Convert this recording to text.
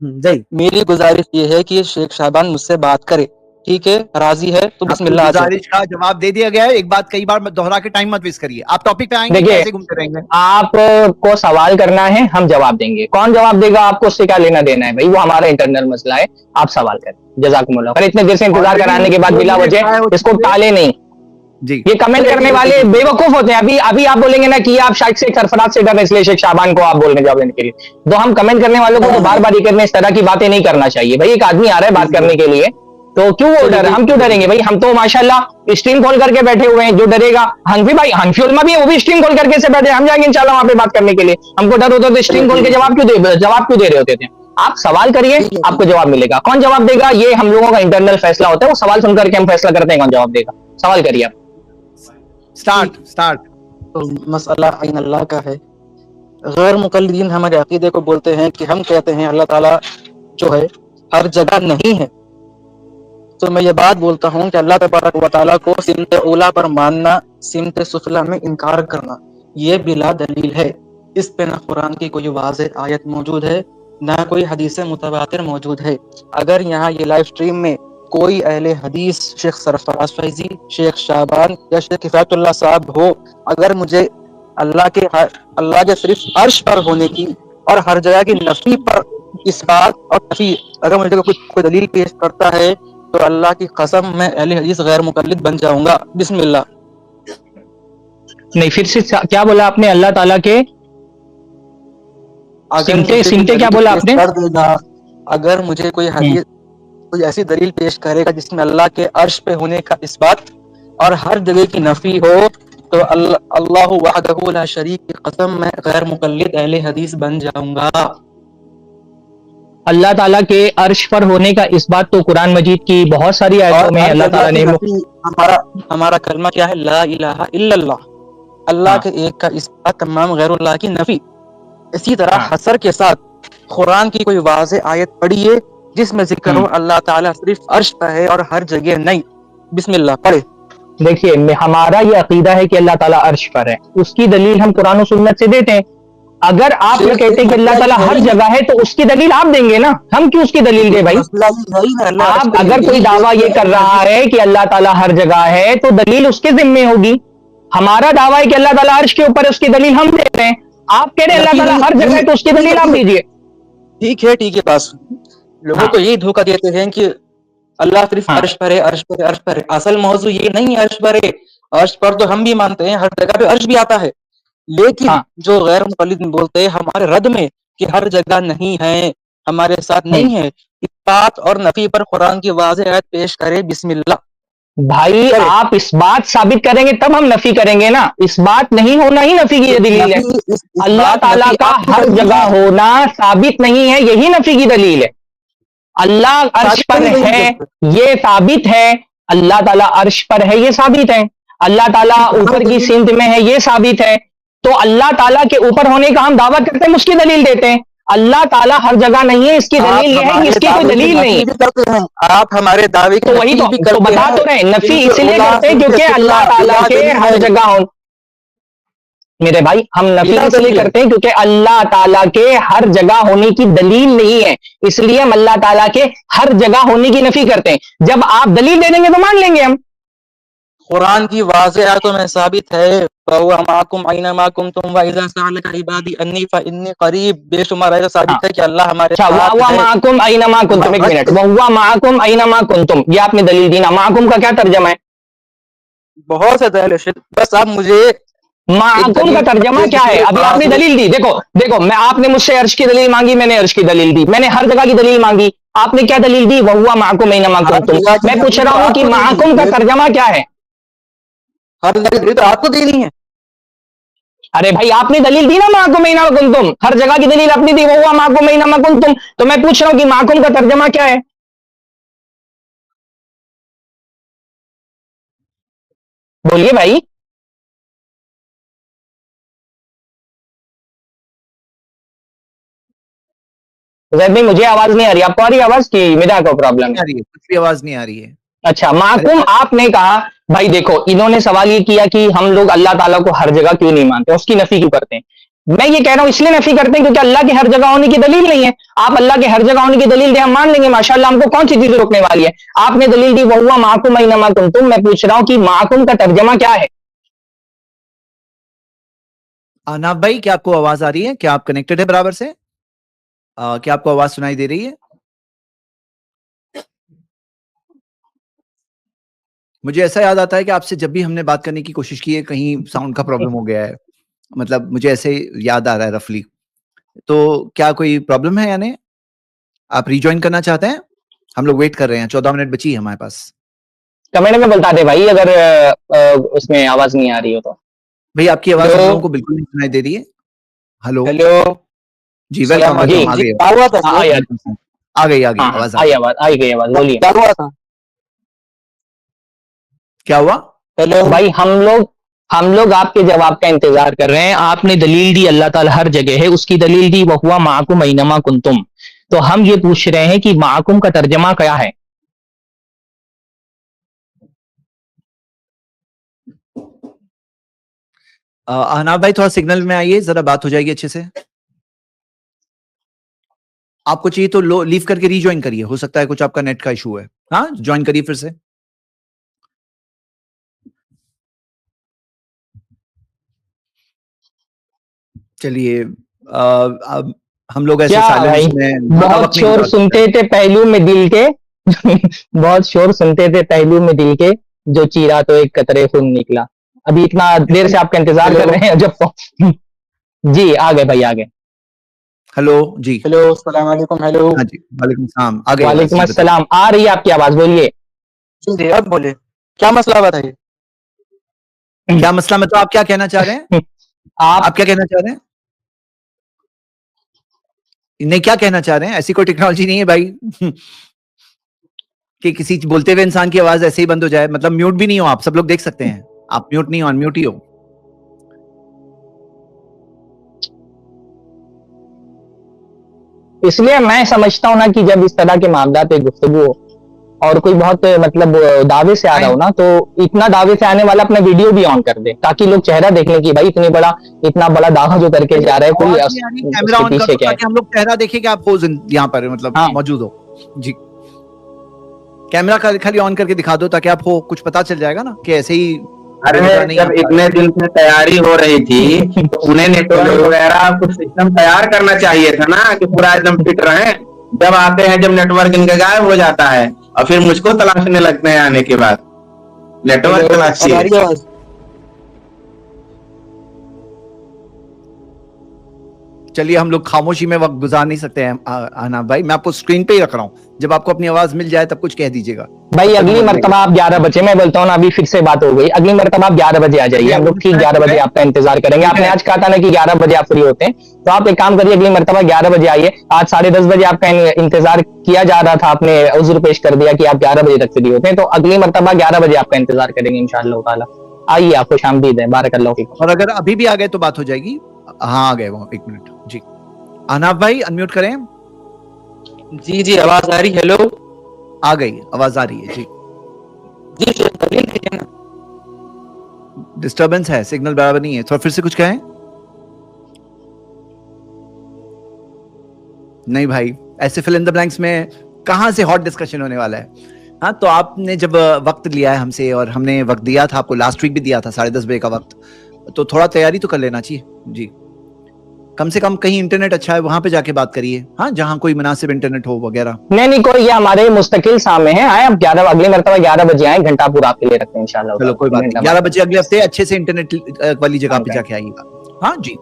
जी मेरी गुजारिश ये है कि शेख शाबान मुझसे बात करे, ठीक है? राजी है तो बिस्मिल्लाह आ जाओ। गुजारिश का जवाब दे दिया गया है। एक बात कई बार दोहरा के टाइम मत वेस्ट करिए। आप टॉपिक पे आएंगे, देखिए, कैसे घूमते रहेंगे? आपको सवाल करना है, हम जवाब देंगे। कौन जवाब देगा आपको उससे क्या लेना देना है भाई, वो हमारा इंटरनल मसला है। आप सवाल करें। जज़ाकुमुल्लाह खैर। इतने देर से इंतजार कराने के बाद बिला वजह इसको टाले नहीं। जी ये कमेंट करने वाले बेवकूफ होते हैं। अभी आप बोलेंगे ना कि आप शायद से सरफराज से डर रहे इसलिए शेख शाबान को आप बोल रहे जवाब देने के लिए। तो हम कमेंट करने वालों को तो बार बार ये करने इस तरह की बातें नहीं करना चाहिए भाई। एक आदमी आ रहा है बात करने के लिए, तो क्यों वो डर, हम क्यों डरेंगे भाई? हम तो माशाल्लाह स्ट्रीम खोल करके बैठे हुए हैं। जो डरेगा हनफी भाई, हनफी उलमा भी है, वो भी स्ट्रीम खोल करके से बैठे, हम जाएंगे इंशाल्लाह वहां पे बात करने के लिए। हमको डर होता तो स्ट्रीम खोल के जवाब क्यों दे रहे होते थे? आप सवाल करिए, आपको जवाब मिलेगा। कौन जवाब देगा ये हम लोगों का इंटरनल फैसला होता है। वो सवाल सुन करके हम फैसला करते हैं कौन जवाब देगा। सवाल करिए आप। स्टार्ट। तो मसला आइन अल्लाह का है। गैर मुकल्लिदीन हमारे अकीदे को बोलते हैं कि हम कहते हैं अल्लाह ताला जो है हर जगह नहीं है। तो मैं ये बात बोलता हूँ कि अल्लाह तबारक व तआला को सिमत ऊला पर मानना, सिमत सुफला में इनकार करना, ये बिला दलील है। इस पे ना कुरान की कोई वाज़ेह आयत मौजूद है, ना कोई हदीस मुतवातिर मौजूद है। अगर यहाँ ये लाइव स्ट्रीम में कोई अहले हदीस, शेख सरफराज फैजी, शेख शाबान या शेख किफ़ायतुल्लाह साहब हो, अगर मुझे अल्लाह के सिर्फ अर्श पर होने की और हर जगह की नफी पर इस बात और नफी, अगर मुझे कोई दलील पेश करता है तो अल्लाह की कसम मैं अहले हदीस गैर मुकल्लिद बन जाऊंगा। बिस्मिल्लाह। नहीं, फिर से क्या बोला आपने? अल्लाह ताला के सिमटे क्या बोला आपने? कर देगा, अगर मुझे कोई हदीस, कोई ऐसी दलील पेश करेगा जिसमें अल्लाह के अर्श पे होने का इस बात और हर जगह की नफी हो, तो अल्लाह वहदहू ला शरीक की कसम मैं गैर मुकल्लिद अहले हदीस बन जाऊंगा। अल्लाह ताला के अर्श पर होने का इस बात तो कुरान मजीद की बहुत सारी आयतों में अल्लाह ताला ने हमारा कलमा क्या है? ला इलाहा इल्लल्लाह। अल्लाह के एक का इस बात, तमाम गैरुल्लाह की नफी। इसी तरह हसर के साथ कुरान की कोई वाज़ेह आयत पढ़िए जिसमें जिक्र हो अल्लाह ताला सिर्फ अर्श पर है और हर जगह नहीं। बिस्मिल्लाह पढ़े। देखिए, हमारा ये अकीदा है कि अल्लाह ताला अर्श पर है, उसकी दलील हम कुरान और सुन्नत से देते हैं। अगर आप ये कहते हैं कि अल्लाह ताला हर जगह है तो उसकी दलील आप देंगे ना, हम क्यों उसकी दलील दें भाई? आप अगर कोई दावा ये कर रहा है कि अल्लाह ताला हर जगह है तो दलील उसके जिम्मे होगी। हमारा दावा है कि अल्लाह ताला अर्श के ऊपर, उसकी दलील हम दे रहे हैं। आप कह रहे हैं अल्लाह ताला हर जगह है तो उसकी दलील आप दीजिए। ठीक है बस लोगों को यही धोखा देते हैं कि अल्लाह सिर्फ अर्श पर है, अर्श पर है, अर्श पर है। असल मौजू ये नहीं है अर्श पर है। अर्श पर तो हम भी मानते हैं, हर जगह पे अर्श भी आता है, लेकिन जो गैर मुक़ल्लिद बोलते हैं हमारे रद में कि हर जगह नहीं है, हमारे साथ नहीं है, इस बात और नफी पर कुरान की वाज़ेह आयत पेश करें। बिस्मिल्लाह। भाई आप इस बात साबित करेंगे तब हम नफी करेंगे ना। इस बात नहीं होना ही नफी की दलील है। अल्लाह ताला का हर जगह होना साबित नहीं है, यही नफी की दलील है। अल्लाह अर्श पर है ये साबित है, अल्लाह ताला अर्श पर है ये साबित है, अल्लाह ताला ऊपर की सिमत में है ये साबित है। तो अल्लाह ताला के ऊपर होने का हम दावा करते हैं, उसकी दलील देते हैं। अल्लाह ताला हर जगह नहीं है, इसकी दलील ये है कि इसकी कोई दलील नहीं। आप हमारे दावे तो वही तो बता तो रहे, नफी इसलिए करते हैं क्योंकि अल्लाह ताला के हर जगह हो। मेरे भाई, हम नफी इसलिए करते हैं क्योंकि अल्लाह ताला के हर जगह होने की दलील नहीं है, इसलिए हम अल्लाह ताला के हर जगह होने की नफी करते हैं। जब आप दलील दे देंगे तो मान लेंगे हम। कुरान की वाज़ेह आयतों में साबित है, वहुवा माकुम ऐनमा कुंतुम व इज़ा सअलका इबादी अन्नी फइन्नी करीब। बेशुमार आयत साबित है कि अल्लाह हमारे साथ है। वहुवा माकुम ऐनमा कुंतुम, एक मिनट, वहुवा माकुम ऐनमा कुंतुम, ये आपने दलील दी ना। माकुम का क्या तर्जमा है? बहुत से दलील, बस आप मुझे माकुम का तर्जमा क्या है? अभी आपने दलील दी, देखो मैं, आपने मुझसे अर्श की दलील मांगी, मैंने अर्श की दलील दी। मैंने हर जगह की दलील मांगी, आपने क्या दलील दी? वहुवा माकुम ऐनमा कुंतुम। मैं पूछ रहा हूं कि माकुम का तर्जमा क्या है? हर जगह दलील तो आपको देनी है। अरे भाई, आपने दलील दी ना माकुम ऐनमा कुंतुम, हर जगह की दलील अपनी दी, वहुवा माकुम ऐनमा कुंतुम। तो मैं पूछ रहा हूं कि माकुम का तर्जमा क्या है? बोलिए भाई। जैद भाई, मुझे आवाज नहीं आ रही, आपको आ रही आवाज की मेरा को प्रॉब्लम है? कुछ भी आवाज नहीं आ रही है। अच्छा, माकुम आपने कहा। भाई देखो, इन्होंने सवाल ये किया कि हम लोग अल्लाह ताला को हर जगह क्यों नहीं मानते, उसकी नफी क्यों करते हैं। मैं ये कह रहा हूं इसलिए नफी करते हैं क्योंकि अल्लाह के हर जगह होने की दलील नहीं है। आप अल्लाह के हर जगह होने की दलील दे, हम मान लेंगे माशाल्लाह, हमको कौन सी चीज रोकने वाली है। आपने दलील दी वहुवा माकुम ऐनमा कुंतुम, मैं पूछ रहा हूं कि माकुम का तर्जमा क्या है। अनाब भाई, क्या आपको आवाज आ रही है? क्या आप कनेक्टेड है बराबर से? क्या आपको आवाज सुनाई दे रही है? मुझे ऐसा याद आता है कि आपसे जब भी हमने बात करने की कोशिश की है कहीं साउंड का प्रॉब्लम हो गया है, मतलब मुझे ऐसे याद आ रहा है रफली। तो क्या कोई प्रॉब्लम है या नहीं? आप रिज्वाइन करना चाहते हैं? हम लोग वेट कर रहे हैं, 14 मिनट बची है हमारे पास। कमेंट में बता दे भाई अगर उसमें आवाज नहीं आ रही हो तो। भाई आपकी आवाज हम लोगों को बिल्कुल नहीं सुनाई दे रही है। हेलो हेलो जी, वेलकम। जी, आ गई क्या हुआ था हाँ यार, आ गई हाँ आवाज आ आई गई। आवाज, आई गई आवाज, बोलिए। क्या हुआ था? क्या हुआ? हेलो भाई हम लोग आपके जवाब का इंतजार कर रहे हैं। आपने दलील दी अल्लाह ताला हर जगह है, उसकी दलील दी वहुवा माकुम ऐनमा कुंतुम। तो हम ये पूछ रहे हैं कि माकुम का तर्जमा क्या है। अहनाब भाई थोड़ा सिग्नल में आइए, जरा बात हो जाएगी अच्छे से। आपको चाहिए तो लीव करके रीज्वाइन करिए, हो सकता है कुछ आपका नेट का इशू है। हाँ, ज्वाइन करिए फिर से। चलिए, अब हम लोग ऐसे क्या साइलेंस भाई, में ज्यादा बहुत वक्त नहीं शोर गुजार सुनते सकते। थे पहलू में दिल के बहुत शोर सुनते थे पहलू में दिल के, जो चीरा तो एक कतरे खून निकला। अभी इतना देर से आपका इंतजार कर हेलो रहे हैं जब जी आ गए भाई, आ गए। हेलो जी। हेलो, अस्सलाम वालेकुम। हेलो हाँ जी, वालेकुम सलाम। आ गई आवाज, वालेकुम जी बताइए। अस्सलाम, आ रही है आपकी आवाज, बोलिए। जी, अब बोले क्या मसला बताइए। क्या मसला, मतलब आप क्या कहना चाह रहे हैं? आप आप क्या कहना चाह रहे हैं? नहीं, क्या कहना चाह रहे हैं? ऐसी कोई टेक्नोलॉजी नहीं है भाई कि किसी बोलते हुए इंसान की आवाज ऐसे ही बंद हो जाए। मतलब म्यूट भी नहीं हो आप, सब लोग देख सकते हैं। आप म्यूट नहीं हो, अनम्यूट ही हो। इसलिए मैं समझता हूँ ना कि जब इस तरह के मामला पे गुफ्तगू हो और कोई बहुत मतलब दावे से आ रहा हो ना, तो इतना दावे से आने वाला अपना वीडियो भी ऑन कर दे ताकि लोग चेहरा देख लें कि भाई इतना बड़ा दावा जो करके जा रहा है, कोई आवाज नहीं आ रही, कैमरा उसके ऑन कर पीछे दो क्या है। ताकि हम लोग चेहरा देखें कि आप हो यहाँ पर, मतलब हाँ मौजूद हो। जी, कैमरा खाली ऑन करके दिखा दो ताकि आप हो, कुछ पता चल जाएगा ना कि ऐसे ही अरे नहीं जब आप। इतने दिन से तैयारी हो रही थी तो उन्हें नेटवर्क वगैरह कुछ सिस्टम तैयार करना चाहिए था ना कि पूरा एकदम फिट रहे। जब आते हैं, जब नेटवर्क इनका गायब हो जाता है और फिर मुझको तलाशने लगते हैं आने के बाद। नेटवर्क हेलो, अब आ तलाशिए। रही है आवाज? चलिए, हम लोग खामोशी में वक्त गुजार नहीं सकते हैं आना भाई। मैं आपको स्क्रीन पे ही रख रहा हूँ, जब आपको अपनी आवाज मिल जाए तब कुछ कह दीजिएगा। भाई, अगली मर्तबा आप 11 बजे, मैं बोलता हूँ ना, अभी फिर से बात हो गई, अगली मर्तबा आप 11 बजे आ जाइए, हम लोग ठीक 11 बजे आपका इंतजार करेंगे। आपने आज कहा था ना कि 11 बजे आप फ्री होते हैं, तो आप एक काम करिए, अगली मर्तबा 11 बजे आइए। आज 10:30 बजे आपका इंतजार किया जा रहा था, आपने उज़्र पेश कर दिया कि आप 11 बजे तक फ्री होते हैं, तो अगली मर्तबा 11 बजे आपका इंतजार करेंगे इंशाअल्लाह ताला। आइए, आपको खुशामदीद है, बारकल्लाहु फीकुम। और अगर अभी भी आ गए तो बात हो जाएगी। हाँ, आ गए वो, 1 मिनट जी। अनाफ भाई अनम्यूट करें। जी जी, आवाज आ रही। हेलो आ गई, आवाज आ रही है जी। जी, दलील दीजिए ना। डिस्टरबेंस है, सिग्नल बराबर नहीं है, थोड़ा फिर से कुछ कहें। नहीं भाई, ऐसे फिल इन द ब्लैंक्स में कहां से हॉट डिस्कशन होने वाला है। हाँ, तो आपने जब वक्त लिया है हमसे और हमने वक्त दिया था आपको, लास्ट वीक भी दिया था 10:30 बजे का वक्त, तो थोड़ा तैयारी तो कर लेना चाहिए जी। कम से कम कहीं इंटरनेट अच्छा है वहां पे जाके बात करिए। हाँ, जहां कोई मुनासिब इंटरनेट हो वगैरह। नहीं कोई, ये हमारे मुस्तकिल सामने है। आए आप 11, अगली मर्तबा 11 बजे आए, घंटा पूरा आपके लिए रखते हैं इंशाल्लाह। चलो कोई बात नहीं, 11 बजे अगले हफ्ते अच्छे से इंटरनेट वाली जगह पे जाके आइएगा। हाँ जी।